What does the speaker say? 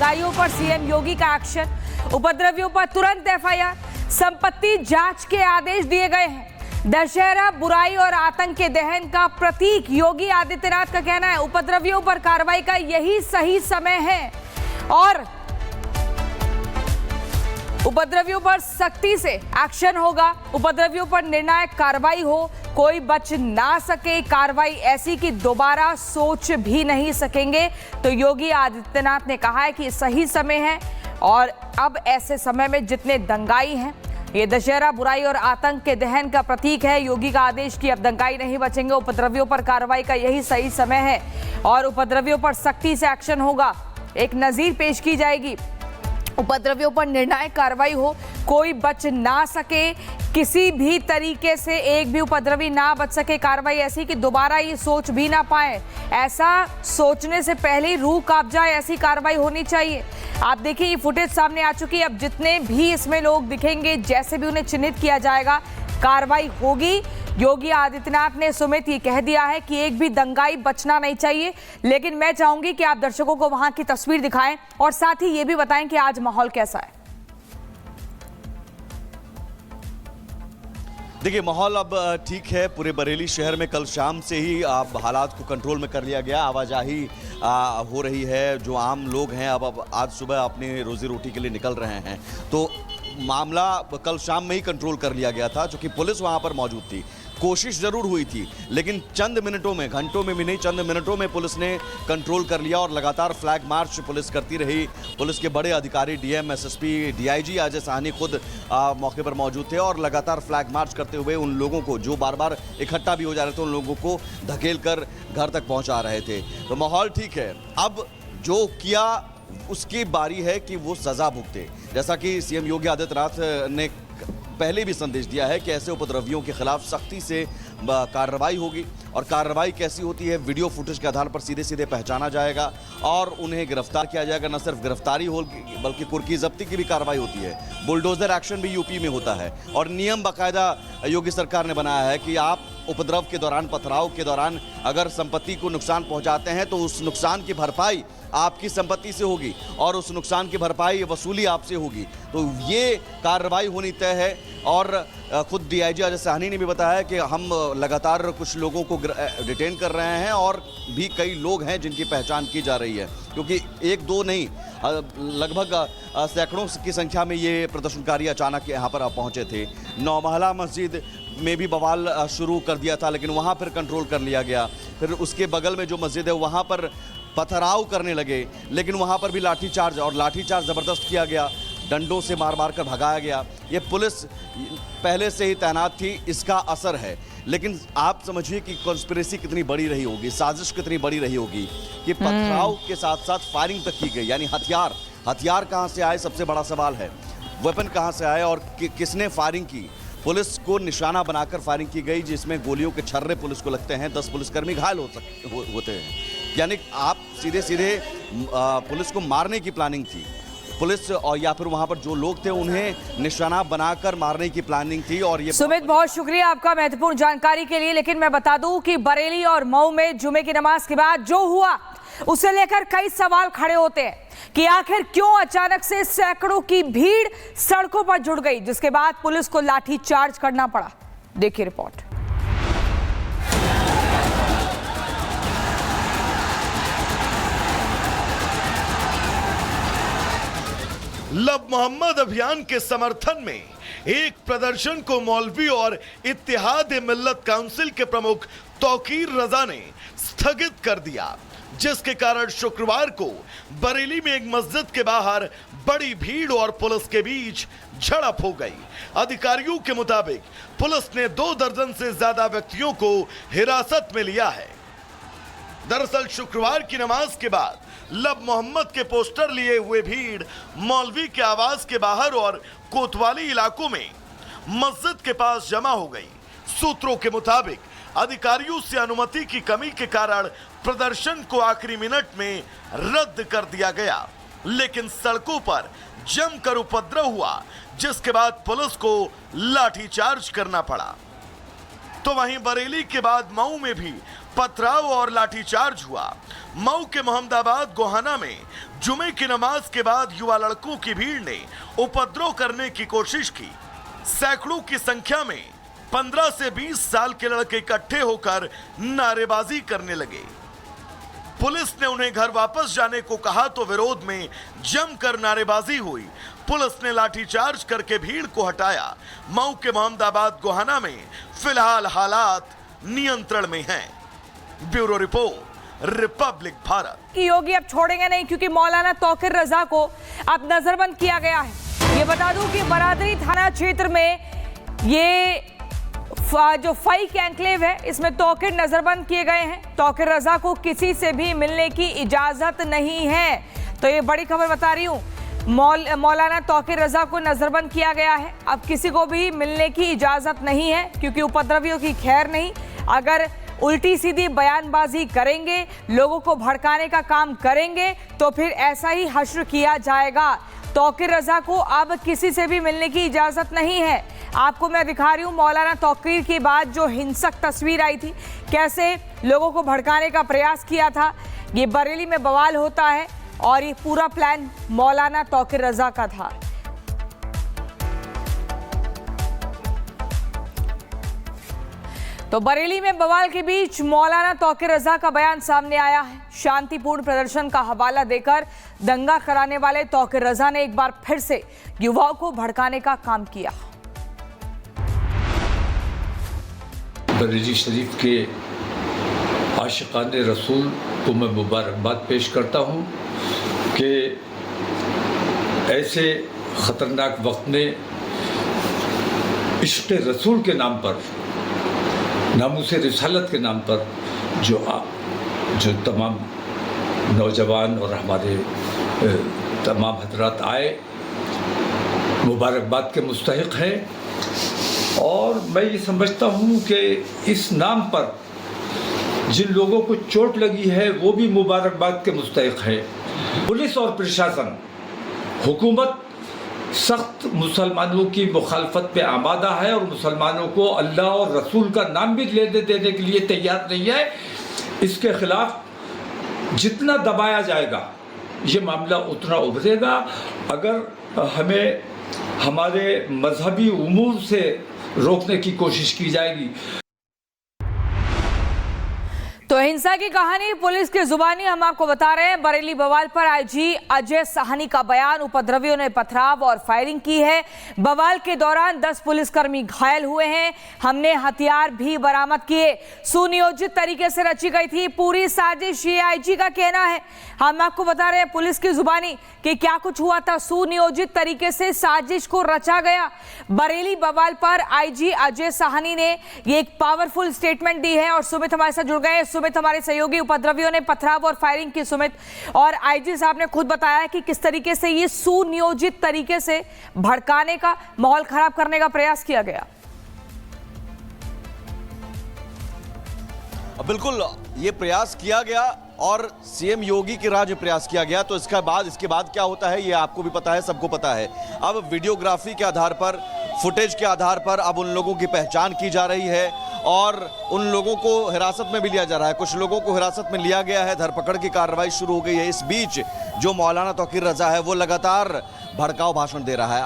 दंगाइयों पर सीएम योगी का एक्शन, उपद्रवियों पर तुरंत एफआईआर, संपत्ति जांच के आदेश दिए गए हैं। दशहरा बुराई और आतंक के दहन का प्रतीक, योगी आदित्यनाथ का कहना है उपद्रवियों पर कार्रवाई का यही सही समय है और उपद्रवियों पर सख्ती से एक्शन होगा। उपद्रवियों पर निर्णायक कार्रवाई हो, कोई बच ना सके, कार्रवाई ऐसी कि दोबारा सोच भी नहीं सकेंगे। तो योगी आदित्यनाथ ने कहा है कि सही समय है और अब ऐसे समय में जितने दंगाई हैं, ये दशहरा बुराई और आतंक के दहन का प्रतीक है। योगी का आदेश कि अब दंगाई नहीं बचेंगे, उपद्रवियों पर कार्रवाई का यही सही समय है और उपद्रवियों पर सख्ती से एक्शन होगा। एक नजीर पेश की जाएगी, उपद्रवियों पर निर्णायक कार्रवाई हो, कोई बच ना सके, किसी भी तरीके से एक भी उपद्रवी ना बच सके, कार्रवाई ऐसी कि दोबारा ये सोच भी ना पाए। ऐसा सोचने से पहले ही रूह कांप जाए, ऐसी कार्रवाई होनी चाहिए। आप देखिए ये फुटेज सामने आ चुकी है। अब जितने भी इसमें लोग दिखेंगे, जैसे भी उन्हें चिन्हित किया जाएगा, कार्रवाई होगी। योगी आदित्यनाथ ने सुमित ये कह दिया है कि एक भी दंगाई बचना नहीं चाहिए। लेकिन मैं चाहूंगी कि आप दर्शकों को वहां की तस्वीर दिखाएं और साथ ही ये भी बताएं कि आज माहौल कैसा है। देखिए माहौल अब ठीक है। पूरे बरेली शहर में कल शाम से ही अब हालात को कंट्रोल में कर लिया गया। आवाजाही हो रही है। जो आम लोग हैं अब आज सुबह अपनी रोजी रोटी के लिए निकल रहे हैं, तो मामला कल शाम में ही कंट्रोल कर लिया गया था। चूंकि पुलिस वहां पर मौजूद थी, कोशिश जरूर हुई थी, लेकिन चंद मिनटों में, घंटों में भी नहीं, चंद मिनटों में पुलिस ने कंट्रोल कर लिया और लगातार फ्लैग मार्च पुलिस करती रही। पुलिस के बड़े अधिकारी DM, SSP, DIG Ajay Sahni खुद मौके पर मौजूद थे और लगातार फ्लैग मार्च करते हुए उन लोगों को जो बार बार इकट्ठा भी हो जा रहे थे, उन लोगों को धकेल कर घर तक पहुंचा रहे थे। तो माहौल ठीक है। अब जो किया उसकी बारी है कि वो सजा भुगते। जैसा कि सीएम योगी आदित्यनाथ ने पहले भी संदेश दिया है कि ऐसे उपद्रवियों के खिलाफ सख्ती से कार्रवाई होगी और कार्रवाई कैसी होती है, वीडियो फुटेज के आधार पर सीधे सीधे पहचाना जाएगा और उन्हें गिरफ्तार किया जाएगा। न सिर्फ गिरफ्तारी होगी बल्कि कुर्की जब्ती की भी कार्रवाई होती है। बुलडोजर एक्शन भी यूपी में होता है और नियम बाकायदा योगी सरकार ने बनाया है कि आप उपद्रव के दौरान, पथराव के दौरान अगर संपत्ति को नुकसान पहुंचाते हैं तो उस नुकसान की भरपाई आपकी संपत्ति से होगी और उस नुकसान की भरपाई वसूली आपसे होगी। तो ये कार्रवाई होनी तय है और खुद डीआईजी अजय साहनी ने भी बताया कि हम लगातार कुछ लोगों को डिटेन कर रहे हैं और भी कई लोग हैं जिनकी पहचान की जा रही है, क्योंकि एक दो नहीं, लगभग सैकड़ों की संख्या में ये प्रदर्शनकारी अचानक यहाँ पर पहुँचे थे। नौमहला मस्जिद में भी बवाल शुरू कर दिया था, लेकिन वहाँ पर कंट्रोल कर लिया गया। फिर उसके बगल में जो मस्जिद है वहाँ पर पथराव करने लगे, लेकिन वहाँ पर भी लाठीचार्ज और लाठीचार्ज ज़बरदस्त किया गया, डंडों से मार मार कर भगाया गया। ये पुलिस पहले से ही तैनात थी, इसका असर है। लेकिन आप समझिए कि कॉन्स्पिरेसी कितनी बड़ी रही होगी, साजिश कितनी बड़ी रही होगी कि पथराव के साथ साथ फायरिंग तक की गई। यानी हथियार कहाँ से आए, सबसे बड़ा सवाल है। वेपन कहाँ से आए और किसने फायरिंग की। पुलिस को निशाना बनाकर फायरिंग की गई, जिसमें गोलियों के छर्रे पुलिस को लगते हैं, 10 पुलिसकर्मी घायल होते हैं। यानी आप सीधे सीधे पुलिस को मारने की प्लानिंग थी। पुलिस और या फिर वहां पर जो लोग थे उन्हें निशाना बनाकर मारने की प्लानिंग थी। और ये सुमित, बहुत शुक्रिया आपका महत्वपूर्ण जानकारी के लिए। लेकिन मैं बता दूं कि बरेली और मऊ में जुमे की नमाज के बाद जो हुआ उसे लेकर कई सवाल खड़े होते हैं कि आखिर क्यों अचानक से सैकड़ों की भीड़ सड़कों पर जुड़ गई, जिसके बाद पुलिस को लाठी चार्ज करना पड़ा। देखिए रिपोर्ट। लब मोहम्मद अभियान के समर्थन में एक प्रदर्शन को मौलवी और इत्तेहाद मिल्लत काउंसिल के प्रमुख तौकीर रजा ने स्थगित कर दिया, जिसके कारण शुक्रवार को बरेली में एक मस्जिद के बाहर बड़ी भीड़ और पुलिस के बीच झड़प हो गई। अधिकारियों के मुताबिक पुलिस ने 2 दर्जन से ज्यादा व्यक्तियों को हिरासत में लिया है। दरअसल शुक्रवार की नमाज के बाद लब मोहम्मद के पोस्टर लिए हुए भीड़ मौलवी के आवास के बाहर और कोतवाली इलाकों में मस्जिद के पास जमा हो गई। सूत्रों के मुताबिक अधिकारियों से अनुमति की कमी के कारण प्रदर्शन को आखिरी मिनट में रद्द कर दिया गया, लेकिन सड़कों पर जमकर उपद्रव हुआ, जिसके बाद पुलिस को लाठीचार्ज करना पड़ा। तो वहीं बरेली के बाद मऊ में भी पथराव और लाठीचार्ज हुआ। मऊ के मोहम्मदाबाद गोहाना में जुमे की नमाज के बाद युवा लड़कों की भीड़ ने उपद्रव करने की कोशिश की। सैकड़ों की संख्या में 15 से 20 साल के लड़के इकट्ठे होकर नारेबाजी करने लगे। पुलिस ने उन्हें घर वापस जाने को कहा तो विरोध में जमकर नारेबाजी हुई। पुलिस ने लाठीचार्ज करके भीड़ को हटाया। मऊ के मोहम्मदाबाद गोहाना में फिलहाल हालात नियंत्रण में हैं। Bureau report, Republic Bharat. कि योगी अब छोड़ेंगे नहीं, क्योंकि मौलाना तौकीर रजा को अब नजरबंद किया गया है। ये बता दूं कि बरादरी थाना क्षेत्र में ये जो फाइक एन्क्लेव है, इसमें तौकीर नजरबंद किए गए हैं। तौकीर रजा को किसी से भी मिलने की इजाजत नहीं है। तो ये बड़ी खबर बता रही हूँ, मौलाना तौकीर रजा को नजरबंद किया गया है। अब किसी को भी मिलने की इजाजत नहीं है, क्योंकि उपद्रवियों की खैर नहीं। अगर उल्टी सीधी बयानबाजी करेंगे, लोगों को भड़काने का काम करेंगे, तो फिर ऐसा ही हश्र किया जाएगा। तौकीर रजा को अब किसी से भी मिलने की इजाजत नहीं है। आपको मैं दिखा रही हूँ मौलाना तौकीर के बाद जो हिंसक तस्वीर आई थी, कैसे लोगों को भड़काने का प्रयास किया था। ये बरेली में बवाल होता है और ये पूरा प्लान मौलाना तौकीर रजा का था। तो बरेली में बवाल के बीच मौलाना तौकीर रजा का बयान सामने आया है। शांतिपूर्ण प्रदर्शन का हवाला देकर दंगा कराने वाले तौकीर रजा ने एक बार फिर से युवाओं को भड़काने का काम किया। बरेली शरीफ के आशिकाने रसूल को मैं मुबारकबाद पेश करता हूँ कि ऐसे ख़तरनाक वक्त में इश्क़ रसूल के नाम पर, नामूस रिसालत के नाम पर जो तमाम नौजवान और हमारे तमाम हजरात आए, मुबारकबाद के मुस्तहिक़ हैं। और मैं ये समझता हूँ कि इस नाम पर जिन लोगों को चोट लगी है वो भी मुबारकबाद के मुस्तहिक़ है। पुलिस और प्रशासन, हुकूमत सख्त मुसलमानों की मुखालफत पे आमादा है और मुसलमानों को अल्लाह और रसूल का नाम भी लेने देने के लिए तैयार नहीं है। इसके खिलाफ जितना दबाया जाएगा ये मामला उतना उभरेगा। अगर हमें हमारे मजहबी उमूर से रोकने की कोशिश की जाएगी। तो हिंसा की कहानी पुलिस की जुबानी हम आपको बता रहे हैं। बरेली बवाल पर आईजी अजय साहनी का बयान, उपद्रवियों ने पथराव और फायरिंग की है। बवाल के दौरान 10 पुलिसकर्मी घायल हुए हैं। हमने हथियार भी बरामद किए। सुनियोजित तरीके से रची गई थी पूरी साजिश, ये आईजी का कहना है। हम आपको बता रहे हैं पुलिस की जुबानी कि क्या कुछ हुआ था। सुनियोजित तरीके से साजिश को रचा गया। बरेली बवाल पर आईजी अजय साहनी ने ये एक पावरफुल स्टेटमेंट दी है। और सुमित हमारे साथ जुड़ गए। सुमित, हमारे सहयोगी, उपद्रवियों ने पथराव और फायरिंग की सुमित, और आईजी साहब ने खुद बताया कि किस तरीके से ये सुनियोजित तरीके से भड़काने का, माहौल खराब करने का प्रयास किया गया। बिल्कुल, ये प्रयास किया गया और सीएम योगी के राज में प्रयास किया गया। तो इसके बाद क्या होता है ये आपको भी पता है, सबको पता है। अब वीडियोग्राफी के आधार पर, फुटेज के आधार पर अब उन लोगों की पहचान की जा रही है और उन लोगों को हिरासत में भी लिया जा रहा है। कुछ लोगों को हिरासत में लिया गया है, धरपकड़ की कार्रवाई शुरू हो गई है। इस बीच जो मौलाना तौकीर रजा है वो लगातार भड़काऊ भाषण दे रहा है।